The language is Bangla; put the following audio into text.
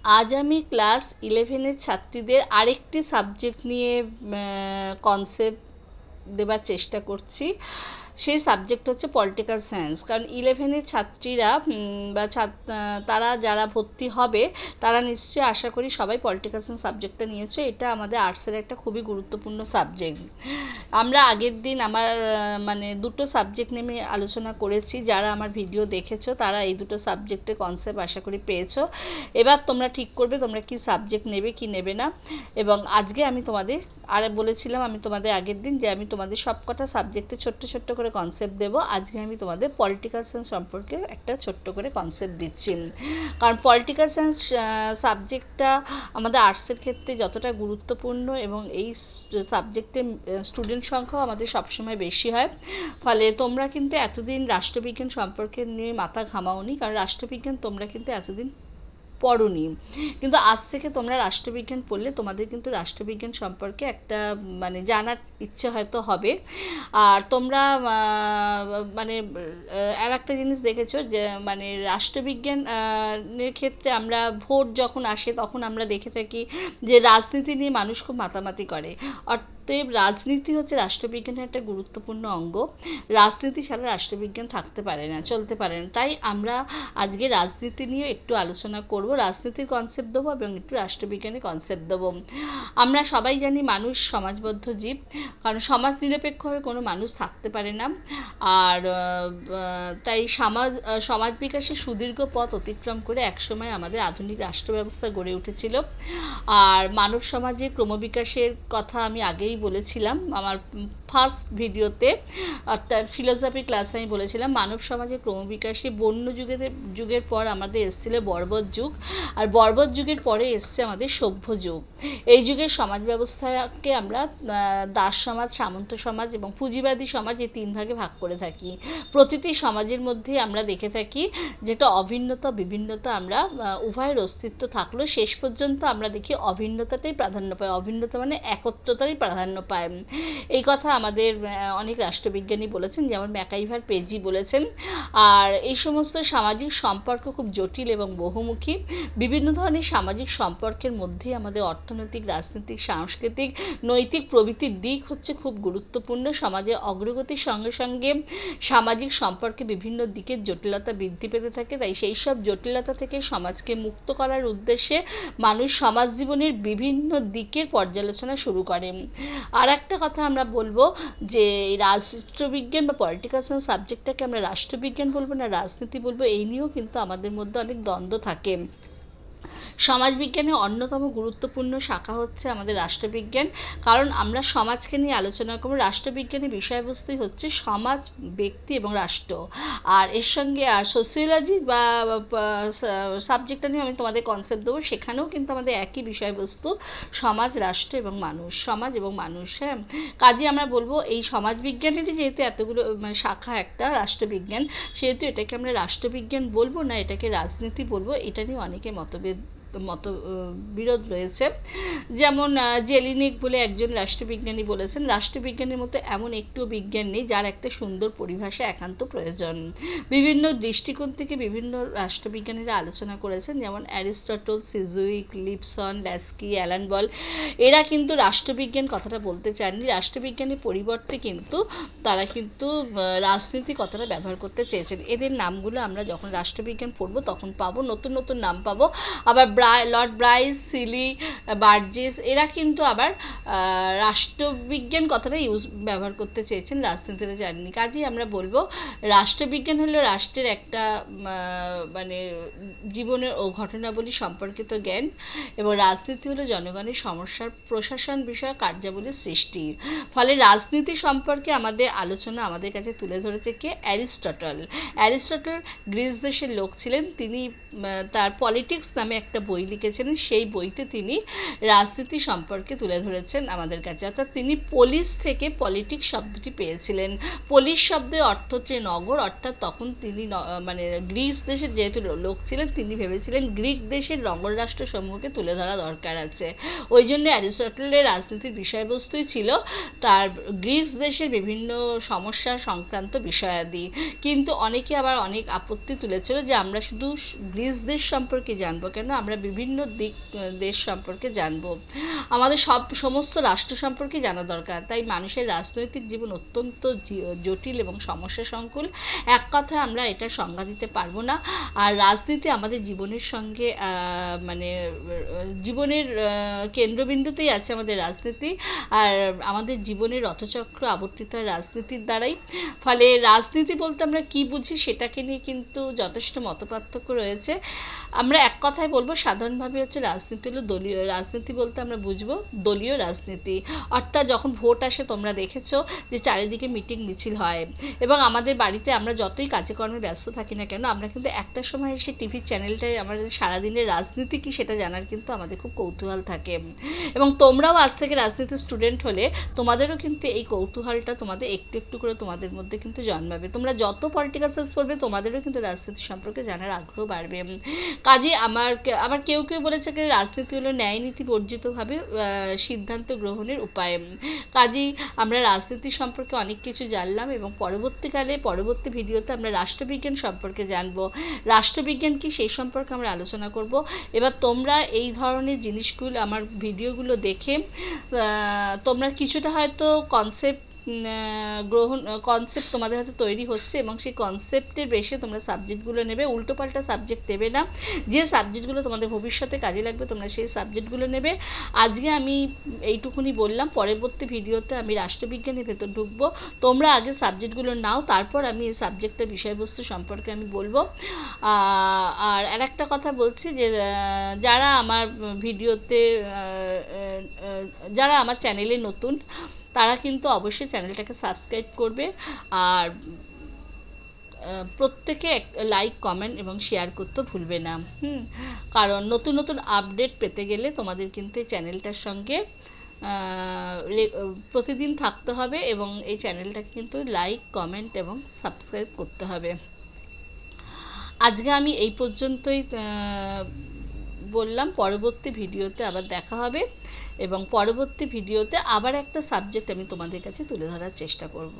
আজ আমি ক্লাস 11-এর ছাত্রীদের আরেকটি সাবজেক্ট নিয়ে কনসেপ্ট দেবার চেষ্টা করছি। সেই সাবজেক্ট হচ্ছে পলিটিক্যাল সায়েন্স। কারণ 11-এর ছাত্রীরা বা তারা যারা ভর্তি হবে তারা নিশ্চয়ই আশা করি সবাই পলিটিক্যাল সায়েন্স সাবজেক্টটা নিয়েছে। এটা আমাদের আর্টসের একটা খুবই গুরুত্বপূর্ণ সাবজেক্ট। আমরা আগের দিন আমার দুটো সাবজেক্ট নিয়ে আলোচনা করেছি। যারা আমার ভিডিও দেখেছো তারা এই দুটো সাবজেক্টের কনসেপ্ট আশা করি পেয়েছো। এবার তোমরা ঠিক করবে তোমরা কি সাবজেক্ট নেবে কি নেবে না। এবং আজকে আমি তোমাদের বলেছিলাম আমি তোমাদের আগের দিন যে আমি তোমাদের সবকটা সাবজেক্টে ছোট্ট ছোট্ট করে কনসেপ্ট দেবো। আজকে আমি তোমাদের পলিটিক্যাল সায়েন্স সম্পর্কে একটা ছোট্ট করে কনসেপ্ট দিচ্ছি। কারণ পলিটিক্যাল সায়েন্স সাবজেক্টটা আমাদের আর্টসের ক্ষেত্রে যতটা গুরুত্বপূর্ণ এবং এই সাবজেক্টে স্টুডেন্ট সংখ্যাও আমাদের সবসময় বেশি হয়। ফলে তোমরা কিন্তু এতদিন রাষ্ট্রবিজ্ঞান সম্পর্কে নিয়ে মাথা ঘামাওনি, কারণ রাষ্ট্রবিজ্ঞান তোমরা কিন্তু এতদিন পড়োনি। কিন্তু আজ থেকে তোমরা রাষ্ট্রবিজ্ঞান পড়লে তোমাদের কিন্তু রাষ্ট্রবিজ্ঞান সম্পর্কে একটা জানার ইচ্ছে হয়তো হবে। আর তোমরা আর একটা জিনিস দেখেছো যে রাষ্ট্রবিজ্ঞানের ক্ষেত্রে আমরা ভোট যখন আসে তখন আমরা দেখে থাকি যে রাজনীতি নিয়ে মানুষ খুব মাতামাতি করে। অতএব রাজনীতি হচ্ছে রাষ্ট্রবিজ্ঞানের একটা গুরুত্বপূর্ণ অঙ্গ। রাজনীতি ছাড়া রাষ্ট্রবিজ্ঞান থাকতে পারে না, চলতে পারে না। তাই আমরা আজকে রাজনীতি নিয়ে একটু আলোচনা করব, রাজনীতির কনসেপ্ট দেবো এবং একটু রাষ্ট্রবিজ্ঞানের কনসেপ্ট দেবো। আমরা সবাই জানি মানুষ সমাজবদ্ধ জীব, কারণ সমাজ নিরপেক্ষভাবে কোনো মানুষ থাকতে পারে না। আর তাই সমাজ বিকাশের সুদীর্ঘ পথ অতিক্রম করে একসময় আমাদের আধুনিক রাষ্ট্র ব্যবস্থা গড়ে উঠেছিল। আর মানব সমাজের ক্রমবিকাশের কথা আমি আগেই বলেছিলাম আমার ফার্স্ট ভিডিওতে, অর্থাৎ ফিলোসফি ক্লাসে আমি বলেছিলাম মানব সমাজের ক্রমবিকাশে বন্য যুগের পর আমাদের এসেছিল বর্বর যুগ, আর বর্বর যুগের পরে এসছে আমাদের সভ্য যুগ। এই যুগের সমাজ ব্যবস্থাকে আমরা দাস সমাজ, সামন্ত সমাজ এবং পুঁজিবাদী সমাজ এই তিন ভাগে ভাগ করে থাকি। প্রতিটি সমাজের মধ্যে আমরা দেখে থাকি যেটা অভিন্নতা বিভিন্নতা আমরা উভয়ের অস্তিত্ব থাকলেও শেষ পর্যন্ত আমরা দেখি অভিন্নতাটাই প্রাধান্য পায়। অভিন্নতা মানে একত্রতারই প্রাধান্য পায়। এই কথা আমাদের অনেক রাষ্ট্রবিজ্ঞানী বলেছেন, যেমন ম্যাকাইভার পেজি বলেছেন। আর এই সমস্ত সামাজিক সম্পর্ক খুব জটিল এবং বহুমুখী। বিভিন্ন ধরনের সামাজিক সম্পর্কের মধ্যে আমাদের অর্থনৈতিক, রাজনৈতিক, সাংস্কৃতিক, নৈতিক প্রভৃতির দিক হচ্ছে খুব গুরুত্বপূর্ণ। সমাজের অগ্রগতির সঙ্গে সঙ্গে সামাজিক সম্পর্কে বিভিন্ন দিকের জটিলতা বৃদ্ধি পেতে থাকে। তাই সেই সব জটিলতা থেকে সমাজকে মুক্ত করার উদ্দেশ্যে মানুষ সমাজ জীবনের বিভিন্ন দিকের পর্যালোচনা শুরু করে। আর একটা কথা আমরা বলবো যে রাষ্ট্রবিজ্ঞান বা পলিটিক্যাল সায়েন্স সাবজেক্টটাকে আমরা রাষ্ট্রবিজ্ঞান বলবো না রাজনীতি বলবো, এই নিয়েও কিন্তু আমাদের মধ্যে অনেক দ্বন্দ্ব থাকে। সমাজবিজ্ঞানের অন্যতম গুরুত্বপূর্ণ শাখা হচ্ছে আমাদের রাষ্ট্রবিজ্ঞান, কারণ আমরা সমাজকে নিয়ে আলোচনা করব। রাষ্ট্রবিজ্ঞানের বিষয়বস্তুই হচ্ছে সমাজ, ব্যক্তি এবং রাষ্ট্র। আর এর সঙ্গে সোসিওলজি বা সাবজেক্টটা নিয়ে আমি তোমাদের কনসেপ্ট দেবো, সেখানেও কিন্তু আমাদের একই বিষয়বস্তু, সমাজ, রাষ্ট্র এবং মানুষ, সমাজ এবং মানুষ। হ্যাঁ, কাজে আমরা বলবো এই সমাজবিজ্ঞানেরই যেহেতু এতগুলো শাখা একটা রাষ্ট্রবিজ্ঞান, সেহেতু এটাকে আমরা রাষ্ট্রবিজ্ঞান বলবো না এটাকে রাজনীতি বলবো, এটা নিয়ে অনেকে মতবিরোধ রয়েছে। যেমন জেলিনিক বলে একজন রাষ্ট্রবিজ্ঞানী বলেছেন, রাষ্ট্রবিজ্ঞানের মতো এমন একটুও বিজ্ঞান নেই যার একটা সুন্দর পরিভাষা একান্ত প্রয়োজন। বিভিন্ন দৃষ্টিকোণ থেকে বিভিন্ন রাষ্ট্রবিজ্ঞানীরা আলোচনা করেছেন, যেমন Aristotle, সিজুইক, Lipson, Laski, Alan Ball. এরা কিন্তু রাষ্ট্রবিজ্ঞান কথাটা বলতে চাননি, রাষ্ট্রবিজ্ঞানের পরিবর্তে কিন্তু তারা কিন্তু রাজনীতি কথাটা ব্যবহার করতে চেয়েছেন। এদের নামগুলো আমরা যখন রাষ্ট্রবিজ্ঞান পড়বো তখন পাবো, নতুন নতুন নাম পাবো। আবার লর্ড ব্রাইস, সিলি, বার্জেস এরা কিন্তু আবার রাষ্ট্রবিজ্ঞান কথাটা ব্যবহার করতে চেয়েছেন, রাজনীতিটা জানেনি। কাজেই আমরা বলবো রাষ্ট্রবিজ্ঞান হলো রাষ্ট্রের একটা জীবনের ও ঘটনাবলী সম্পর্কিত জ্ঞান, এবং রাজনীতি হলো জনগণের সমস্যার প্রশাসন বিষয়ক কার্যাবলীর সৃষ্টি। ফলে রাজনীতি সম্পর্কে আমাদের আলোচনা আমাদের কাছে তুলে ধরেছে কে? অ্যারিস্টটল। অ্যারিস্টটল গ্রিস দেশের লোক ছিলেন। তিনি তার পলিটিক্স নামে একটা বই লিখেছিলেন। সেই বইতে তিনি রাজনীতি সম্পর্কে তুলে ধরেছেন আমাদের কাছে। অর্থাৎ তিনি পোলিস থেকে পলিটিক্স শব্দটি পেয়েছিলেন। পোলিস শব্দের অর্থ হচ্ছে নগর, অর্থাৎ তখন তিনি গ্রিস দেশের যেহেতু লোক ছিলেন তিনি ভেবেছিলেন গ্রিক দেশের নগর রাষ্ট্রসমূহকে তুলে ধরা দরকার আছে। ওই জন্য অ্যারিস্টটলের রাজনীতির বিষয়বস্তুই ছিল তার গ্রিস দেশের বিভিন্ন সমস্যা সংক্রান্ত বিষয়াদি। কিন্তু অনেকে আবার অনেক আপত্তি তুলেছিল যে আমরা শুধু গ্রিস দেশ সম্পর্কে জানবো কেন, আমরা বিভিন্ন দেশ সম্পর্কে জানবো। আমাদের সমস্ত রাষ্ট্র সম্পর্কে জানা দরকার। তাই মানুষের রাজনৈতিক জীবন অত্যন্ত জটিল এবং সমস্যা সংকুল। এক কথায় আমরা এটার সংজ্ঞা দিতে পারবো না। আর রাজনীতি আমাদের জীবনের সঙ্গে মানে জীবনের কেন্দ্রবিন্দুতেই আছে আমাদের রাজনীতি। আর আমাদের জীবনের রথচক্র আবর্তিত হয় রাজনীতির দ্বারাই। ফলে রাজনীতি বলতে আমরা কি বুঝি সেটাকে নিয়ে কিন্তু যথেষ্ট মতপার্থক্য রয়েছে। আমরা এক কথায় বলবো, সাধারণভাবে হচ্ছে রাজনীতি হলো দলীয় রাজনীতি। বলতে আমরা বুঝবো দলীয় রাজনীতি। অর্থাৎ যখন ভোট আসে তোমরা দেখেছো যে চারিদিকে মিটিং মিছিল হয়, এবং আমাদের বাড়িতে আমরা যতই কাজে কর্মে ব্যস্ত থাকি না কেন, আমরা কিন্তু একটা সময় এসে টিভির চ্যানেলটায় আমাদের সারাদিনের রাজনীতি কী সেটা জানার কিন্তু আমাদের খুব কৌতূহল থাকে। এবং তোমরাও আজ থেকে রাজনীতির স্টুডেন্ট হলে তোমাদেরও কিন্তু এই কৌতূহলটা তোমাদের একটু একটু করে তোমাদের মধ্যে কিন্তু জন্মাবে। তোমরা যত পলিটিক্যাল সায়েন্স পড়বে তোমাদেরও কিন্তু রাজনীতি সম্পর্কে জানার আগ্রহ বাড়বে। কাজে আবার কেউ কেউ বলেছে যে রাজনীতি হলো ন্যায় নীতি বর্জিতভাবে সিদ্ধান্ত গ্রহণের উপায়। কাজেই আমরা রাজনীতি সম্পর্কে অনেক কিছু জানলাম, এবং পরবর্তী ভিডিওতে আমরা রাষ্ট্রবিজ্ঞান সম্পর্কে জানবো। রাষ্ট্রবিজ্ঞান কি সেই সম্পর্কে আমরা আলোচনা করব। এবার তোমরা এই ধরনের জিনিসগুলো, আমার ভিডিওগুলো দেখে তোমরা কিছুটা হয়তো কনসেপ্ট তোমাদের হাতে তৈরি হচ্ছে, এবং সেই কনসেপ্টের বেশে তোমরা সাবজেক্টগুলো নেবে। উল্টোপাল্টা সাবজেক্ট নেবে না। যে সাবজেক্টগুলো তোমাদের ভবিষ্যতে কাজে লাগবে তোমরা সেই সাবজেক্টগুলো নেবে। আজকে আমি এইটুকুনি বললাম। পরবর্তী ভিডিওতে আমি রাষ্ট্রবিজ্ঞানের ভেতর ঢুকবো। তোমরা আগে সাবজেক্টগুলো নাও, তারপর আমি এই সাবজেক্টের বিষয়বস্তু সম্পর্কে আমি বলবো। আর একটা কথা বলছি যে যারা আমার ভিডিওতে যারা আমার চ্যানেলে নতুন, তারা কিন্তু অবশ্যই চ্যানেলটাকে সাবস্ক্রাইব করবে। আর প্রত্যেকে লাইক, কমেন্ট এবং শেয়ার করতে ভুলবে না। কারণ নতুন নতুন আপডেট পেতে গেলে তোমাদের কিন্তু এই চ্যানেলটার সঙ্গে প্রতিদিন থাকতে হবে, এবং এই চ্যানেলটাকে কিন্তু লাইক, কমেন্ট এবং সাবস্ক্রাইব করতে হবে। আজকে আমি এই পর্যন্তই বললাম। পরবর্তী ভিডিওতে আবার দেখা হবে, এবং পরবর্তী ভিডিওতে আবার একটা সাবজেক্ট আমি তোমাদের কাছে তুলে ধরার চেষ্টা করব।